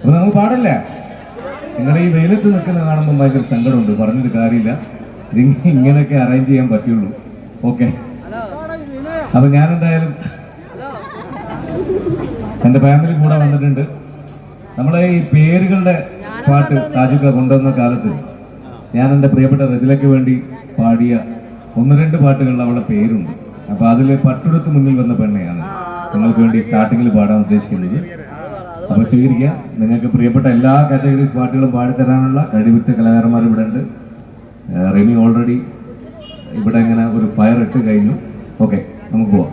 അപ്പൊ നമുക്ക് പാടില്ല. നിങ്ങളുടെ ഈ വെയിലത്ത് നിൽക്കുന്ന കാണുമ്പോൾ ഭയങ്കര സങ്കടമുണ്ട്, പറഞ്ഞൊരു കാര്യമില്ല. ഇങ്ങനെയൊക്കെ അറേഞ്ച് ചെയ്യാൻ പറ്റുള്ളൂ. ഓക്കെ, അപ്പൊ ഞാൻ എന്തായാലും എൻ്റെ ഫാമിലി കൂടെ വന്നിട്ടുണ്ട്. നമ്മളെ ഈ പേരുകളുടെ പാട്ട് താജുക്ക കൊണ്ടുവന്ന കാലത്ത് ഞാൻ എൻ്റെ പ്രിയപ്പെട്ട റജിലയ്ക്ക് വേണ്ടി പാടിയ 1-2 പാട്ടുകളിൽ അവളുടെ പേരുണ്ട്. അപ്പൊ അതിൽ പട്ടുടുത്ത് മുന്നിൽ വന്ന പെണ്ണയാണ് നിങ്ങൾക്ക് വേണ്ടി സ്റ്റാർട്ടിങ്ങിൽ പാടാൻ ഉദ്ദേശിക്കുന്നത്. അപ്പൊ സ്വീകരിക്കാം. നിങ്ങൾക്ക് പ്രിയപ്പെട്ട എല്ലാ കാറ്റഗറീസ് പാട്ടുകളും പാടിത്തരാനുള്ള കഴിവുറ്റ കലാകാരന്മാർ ഇവിടെ ഉണ്ട്. റെമി ഓൾറെഡി ഇവിടെ ഇങ്ങനെ ഒരു ഫയർ ഇട്ട് കഴിഞ്ഞു. ഓക്കെ, നമുക്ക് പോവാം.